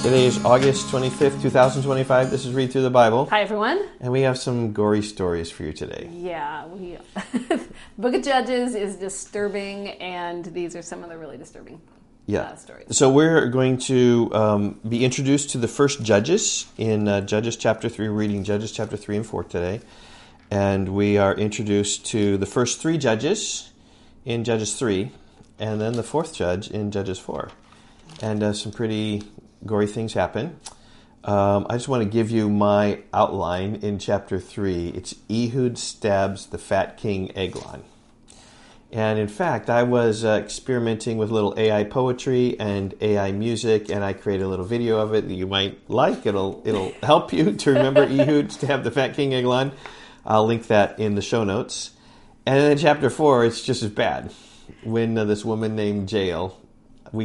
Today is August 25th, 2025. This is Read Through the Bible. Hi, everyone. And we have some gory stories for you today. Yeah, the Book of Judges is disturbing, and these are some of the really disturbing stories. So we're going to be introduced to the first Judges in Judges chapter 3. We're reading Judges chapter 3 and 4 today. And we are introduced to the first three judges in Judges 3, and then the fourth judge in Judges 4. And some pretty gory things happen. I just want to give you my outline in chapter 3. It's Ehud stabs the fat king Eglon. And in fact, I was experimenting with little AI poetry and AI music, and I created a little video of it that you might like. It'll help you to remember Ehud stab the fat king Eglon. I'll link that in the show notes. And then in chapter 4, it's just as bad. When this woman named Jael,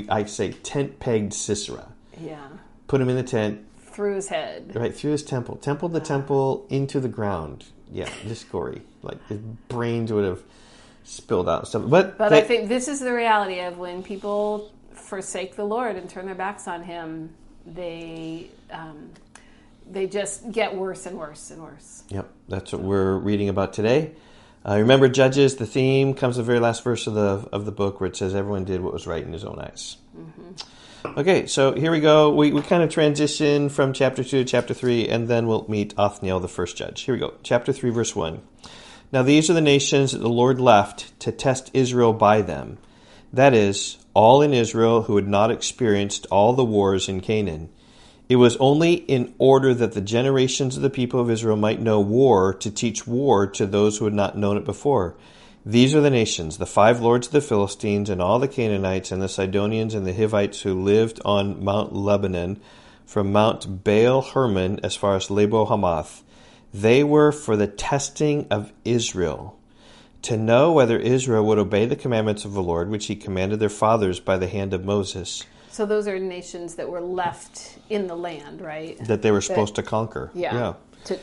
I say tent-pegged Sisera. Yeah. Put him in the tent. Through his head. Right, through his temple. Templed the temple into the ground. Yeah, just gory. Like, his brains would have spilled out and stuff. But I think this is the reality of when people forsake the Lord and turn their backs on Him, they just get worse and worse and worse. Yep, that's what we're reading about today. Remember, Judges, the theme comes the very last verse of the book where it says everyone did what was right in his own eyes. Mm-hmm. Okay, so here we go. We kind of transition from chapter 2 to chapter 3, and then we'll meet Othniel, the first judge. Here we go. Chapter 3, verse 1. Now these are the nations that the Lord left to test Israel by them. That is, all in Israel who had not experienced all the wars in Canaan. It was only in order that the generations of the people of Israel might know war to teach war to those who had not known it before. These are the nations, the 5 lords of the Philistines, and all the Canaanites, and the Sidonians, and the Hivites who lived on Mount Lebanon, from Mount Baal Hermon as far as Lebo Hamath. They were for the testing of Israel, to know whether Israel would obey the commandments of the Lord, which he commanded their fathers by the hand of Moses. So those are nations that were left in the land, right? That they were supposed to conquer. Yeah.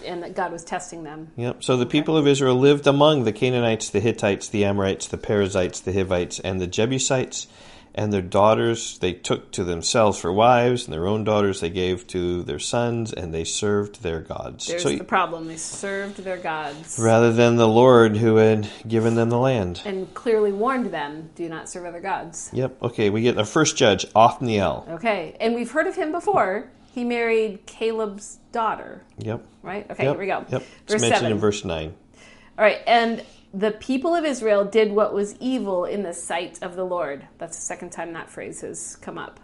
And that God was testing them. Yep. So the people of Israel lived among the Canaanites, the Hittites, the Amorites, the Perizzites, the Hivites, and the Jebusites. And their daughters they took to themselves for wives, and their own daughters they gave to their sons, and they served their gods. There's the problem. They served their gods. Rather than the Lord who had given them the land. And clearly warned them, do not serve other gods. Yep. Okay, we get our first judge, Othniel. Okay, and we've heard of him before. He married Caleb's daughter. Yep. Right? Okay, Here we go. Yep. Verse it's mentioned 7. in verse 9. All right, and the people of Israel did what was evil in the sight of the Lord. That's the second time that phrase has come up.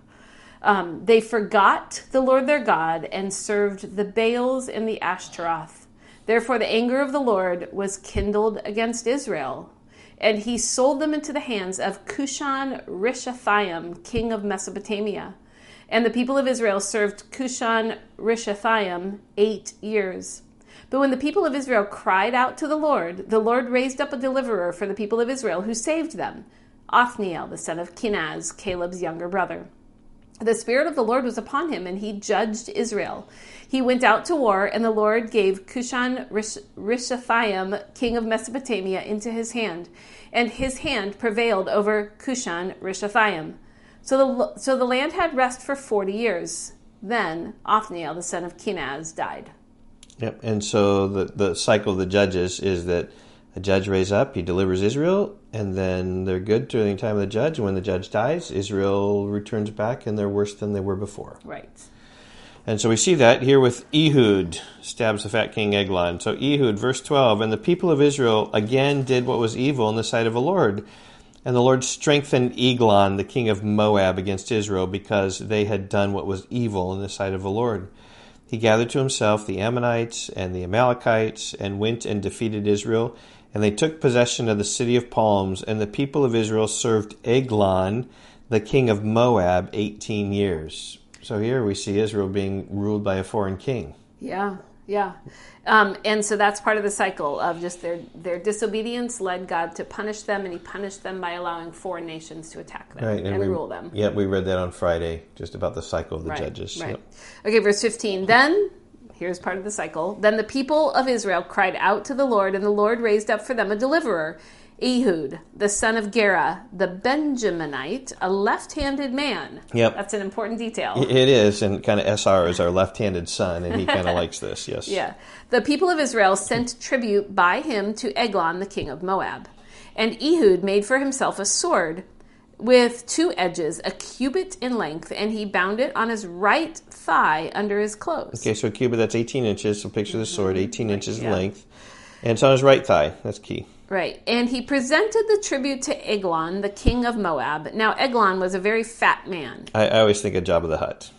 They forgot the Lord their God and served the Baals and the Ashtaroth. Therefore the anger of the Lord was kindled against Israel, and he sold them into the hands of Cushan-Rishathaim, king of Mesopotamia. And the people of Israel served Cushan-Rishathaim 8 years. But when the people of Israel cried out to the Lord raised up a deliverer for the people of Israel who saved them, Othniel, the son of Kenaz, Caleb's younger brother. The Spirit of the Lord was upon him, and he judged Israel. He went out to war, and the Lord gave Cushan-Rishathaim, king of Mesopotamia, into his hand, and his hand prevailed over Cushan-Rishathaim. So the land had rest for 40 years. Then Othniel, the son of Kenaz, died. Yep, and so the cycle of the judges is that a judge raises up, he delivers Israel, and then they're good during the time of the judge. And when the judge dies, Israel returns back, and they're worse than they were before. Right. And so we see that here with Ehud stabs the fat king Eglon. So Ehud, verse 12, and the people of Israel again did what was evil in the sight of the Lord. And the Lord strengthened Eglon, the king of Moab, against Israel, because they had done what was evil in the sight of the Lord. He gathered to himself the Ammonites and the Amalekites and went and defeated Israel. And they took possession of the city of palms. And the people of Israel served Eglon, the king of Moab, 18 years. So here we see Israel being ruled by a foreign king. Yeah. And so that's part of the cycle of just their disobedience led God to punish them, and he punished them by allowing foreign nations to attack them and rule them. Yeah, we read that on Friday, just about the cycle of the judges. Right. Yep. Okay, verse 15. Then, here's part of the cycle. Then the people of Israel cried out to the Lord, and the Lord raised up for them a deliverer, Ehud, the son of Gera, the Benjaminite, a left-handed man. Yep. That's an important detail. It is, and kind of SR is our left-handed son, and he kind of likes this, yes. Yeah. The people of Israel sent tribute by him to Eglon, the king of Moab. And Ehud made for himself a sword with 2 edges, a cubit in length, and he bound it on his right thigh under his clothes. Okay, so a cubit, that's 18 inches, so picture the sword, 18 inches in length. And it's on his right thigh, that's key. Right. And he presented the tribute to Eglon, the king of Moab. Now, Eglon was a very fat man. I always think of Jabba the Hutt.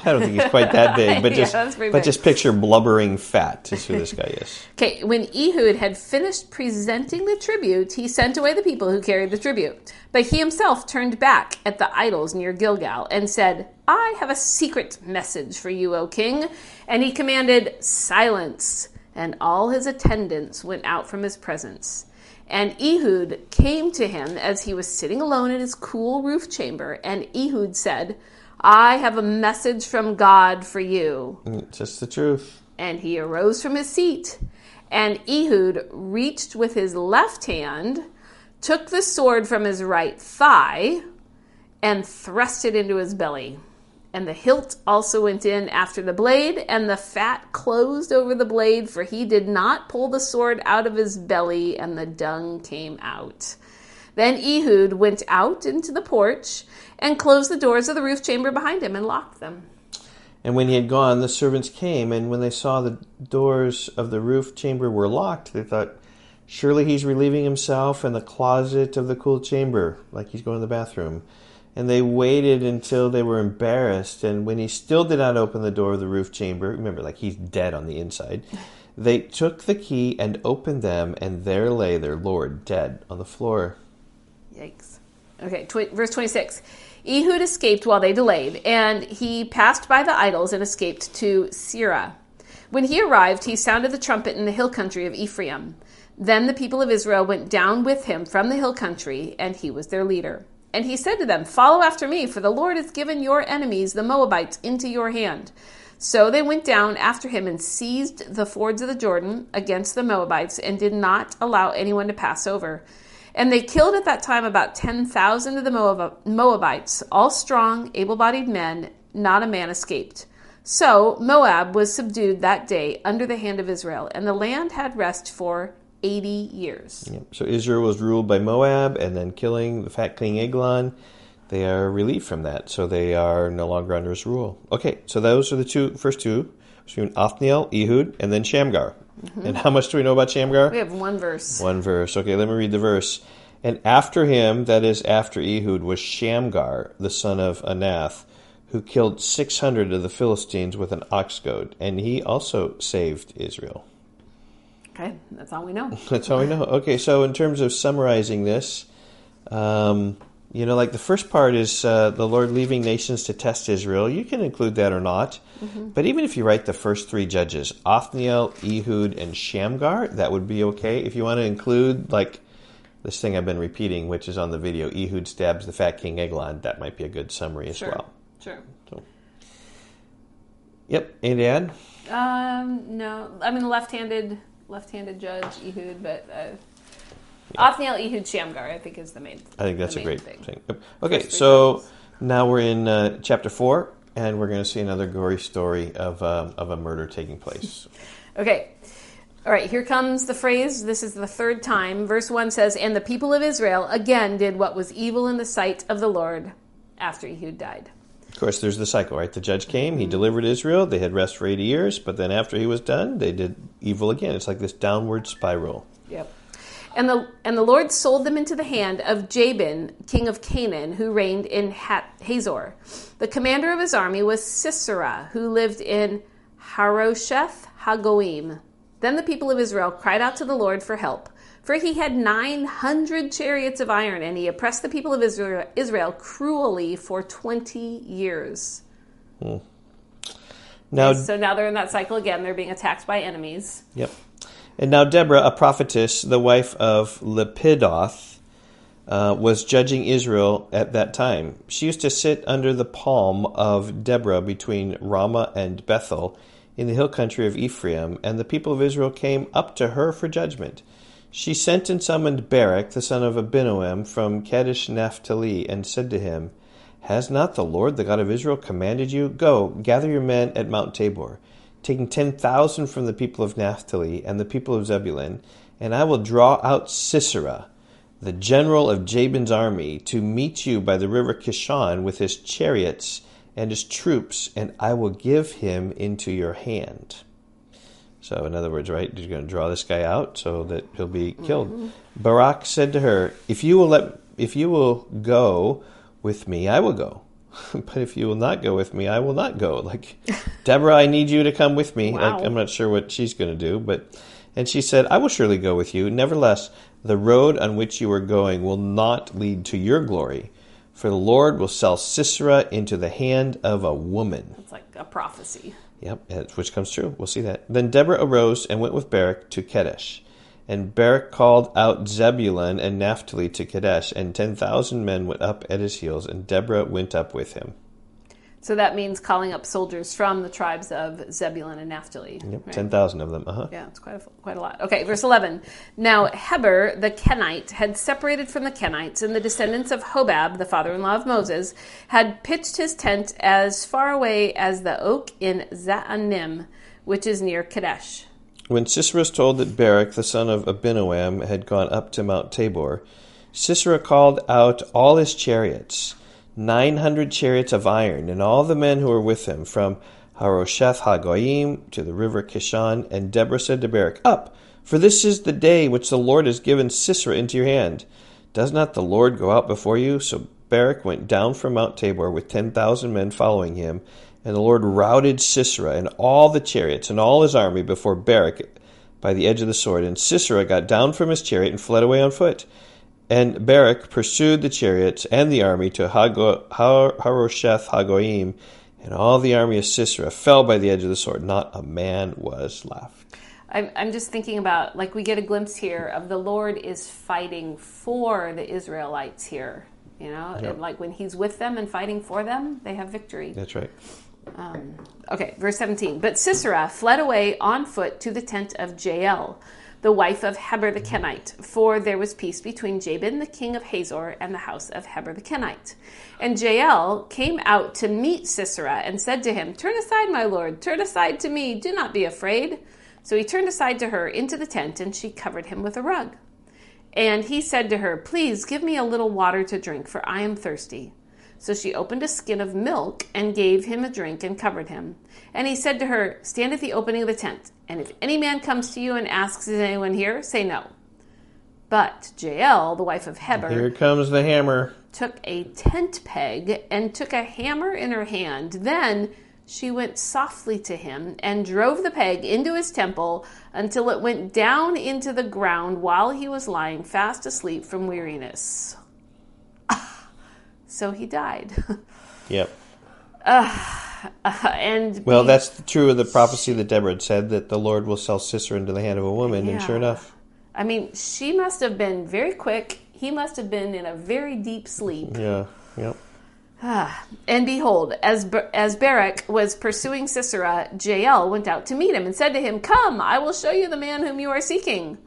I don't think he's quite that big, but just picture blubbering fat is who this guy is. Okay, when Ehud had finished presenting the tribute, he sent away the people who carried the tribute. But he himself turned back at the idols near Gilgal and said, I have a secret message for you, O king. And he commanded, silence. And all his attendants went out from his presence. And Ehud came to him as he was sitting alone in his cool roof chamber. And Ehud said, I have a message from God for you. Just the truth. And he arose from his seat. And Ehud reached with his left hand, took the sword from his right thigh, and thrust it into his belly. And the hilt also went in after the blade, and the fat closed over the blade, for he did not pull the sword out of his belly, and the dung came out. Then Ehud went out into the porch and closed the doors of the roof chamber behind him and locked them. And when he had gone, the servants came, and when they saw the doors of the roof chamber were locked, they thought, surely he's relieving himself in the closet of the cool chamber, like he's going to the bathroom. And they waited until they were embarrassed, and when he still did not open the door of the roof chamber, remember, like he's dead on the inside, they took the key and opened them, and there lay their Lord dead on the floor. Yikes. Okay, verse 26. Ehud escaped while they delayed, and he passed by the idols and escaped to Seirah. When he arrived, he sounded the trumpet in the hill country of Ephraim. Then the people of Israel went down with him from the hill country, and he was their leader. And he said to them, follow after me, for the Lord has given your enemies, the Moabites, into your hand. So they went down after him and seized the fords of the Jordan against the Moabites and did not allow anyone to pass over. And they killed at that time about 10,000 of the Moabites, all strong, able-bodied men. Not a man escaped. So Moab was subdued that day under the hand of Israel, and the land had rest for 80 years. Yep. So Israel was ruled by Moab, and then killing the fat king Eglon. They are relieved from that, so they are no longer under his rule. Okay, so those are the first two, between Othniel, Ehud, and then Shamgar. Mm-hmm. And how much do we know about Shamgar? We have one verse. One verse. Okay, let me read the verse. And after him, that is after Ehud, was Shamgar, the son of Anath, who killed 600 of the Philistines with an ox goad, and he also saved Israel. Okay, that's all we know. That's all we know. Okay, so in terms of summarizing this, like the first part is the Lord leaving nations to test Israel. You can include that or not. Mm-hmm. But even if you write the first three judges, Othniel, Ehud, and Shamgar, that would be okay. If you want to include, like, this thing I've been repeating, which is on the video, Ehud stabs the fat king Eglon, that might be a good summary as well. Sure. So, yep. Any to add? No. I mean, left-handed judge, Ehud, but... Othniel, Ehud, Shamgar, I think is the main thing. I think that's a great thing. Okay, so now we're in chapter 4, and we're going to see another gory story of a murder taking place. Okay. All right, here comes the phrase. This is the third time. Verse 1 says, and the people of Israel again did what was evil in the sight of the Lord after Ehud died. Of course, there's the cycle, right? The judge came, he delivered Israel, they had rest for 80 years, but then after he was done, they did evil again. It's like this downward spiral. Yep. And the Lord sold them into the hand of Jabin, king of Canaan, who reigned in Hazor. The commander of his army was Sisera, who lived in Harosheth Hagoim. Then the people of Israel cried out to the Lord for help, for he had 900 chariots of iron, and he oppressed the people of Israel cruelly for 20 years. So now they're in that cycle again. They're being attacked by enemies. Yep. And now Deborah, a prophetess, the wife of Lepidoth, was judging Israel at that time. She used to sit under the palm of Deborah between Ramah and Bethel in the hill country of Ephraim, and the people of Israel came up to her for judgment. She sent and summoned Barak, the son of Abinoam, from Kadesh Naphtali, and said to him, Has not the Lord, the God of Israel, commanded you? Go, gather your men at Mount Tabor, taking 10,000 from the people of Naphtali and the people of Zebulun, and I will draw out Sisera, the general of Jabin's army, to meet you by the river Kishon with his chariots and his troops, and I will give him into your hand. So, in other words, right, you're going to draw this guy out so that he'll be killed. Mm-hmm. Barak said to her, If you will go with me, I will go. But if you will not go with me, I will not go. Like, Deborah, I need you to come with me. Wow. Like, I'm not sure what she's going to do, and she said, I will surely go with you. Nevertheless, the road on which you are going will not lead to your glory, for the Lord will sell Sisera into the hand of a woman. It's like a prophecy. Yep, which comes true. We'll see that. Then Deborah arose and went with Barak to Kadesh. And Barak called out Zebulun and Naphtali to Kadesh, and 10,000 men went up at his heels, and Deborah went up with him. So that means calling up soldiers from the tribes of Zebulun and Naphtali. Yep, right? 10,000 of them. Yeah, it's quite a lot. Okay, verse 11. Now Heber the Kenite had separated from the Kenites, and the descendants of Hobab, the father-in-law of Moses, had pitched his tent as far away as the oak in Zaanim, which is near Kadesh. When Sisera was told that Barak, the son of Abinoam, had gone up to Mount Tabor, Sisera called out all his chariots, 900 chariots of iron, and all the men who were with him, from Harosheth Hagoyim to the river Kishon. And Deborah said to Barak, Up, for this is the day which the Lord has given Sisera into your hand. Does not the Lord go out before you? So Barak went down from Mount Tabor with 10,000 men following him, and the Lord routed Sisera and all the chariots and all his army before Barak by the edge of the sword. And Sisera got down from his chariot and fled away on foot. And Barak pursued the chariots and the army to Harosheth Hagoyim, and all the army of Sisera fell by the edge of the sword. Not a man was left. I'm just thinking about, like, we get a glimpse here of the Lord is fighting for the Israelites here. You know, Yep. and like when he's with them and fighting for them, they have victory. That's right. Okay, verse 17. But Sisera fled away on foot to the tent of Jael, the wife of Heber the Kenite, for there was peace between Jabin the king of Hazor and the house of Heber the Kenite. And Jael came out to meet Sisera and said to him, Turn aside, my lord, turn aside to me, do not be afraid. So he turned aside to her into the tent, and she covered him with a rug. And he said to her, Please give me a little water to drink, for I am thirsty. So she opened a skin of milk and gave him a drink and covered him. And he said to her, Stand at the opening of the tent, and if any man comes to you and asks, Is anyone here? Say no. But Jael, the wife of Heber, Here comes the hammer. took a tent peg and took a hammer in her hand. Then she went softly to him and drove the peg into his temple until it went down into the ground while he was lying fast asleep from weariness. So he died. Yep. And that's true of the prophecy that Deborah had said, that the Lord will sell Sisera into the hand of a woman, and sure enough. I mean, she must have been very quick. He must have been in a very deep sleep. Yeah, yep. And behold, as Barak was pursuing Sisera, Jael went out to meet him and said to him, Come, I will show you the man whom you are seeking.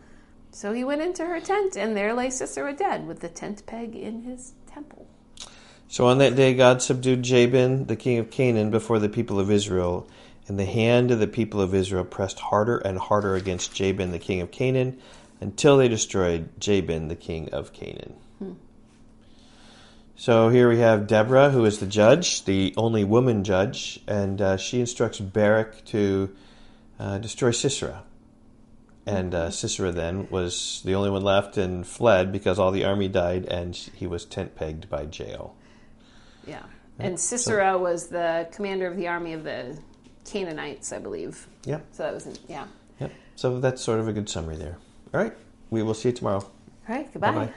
So he went into her tent, and there lay Sisera dead with the tent peg in his temple. So on that day God subdued Jabin, the king of Canaan, before the people of Israel, and the hand of the people of Israel pressed harder and harder against Jabin, the king of Canaan, until they destroyed Jabin, the king of Canaan. So here we have Deborah, who is the judge, the only woman judge, and she instructs Barak to destroy Sisera. And Sisera then was the only one left and fled because all the army died, and he was tent-pegged by Jael. Yeah. And Sisera was the commander of the army of the Canaanites, I believe. Yeah. So that was, yeah. Yep. So that's sort of a good summary there. All right. We will see you tomorrow. All right. Goodbye. Bye-bye.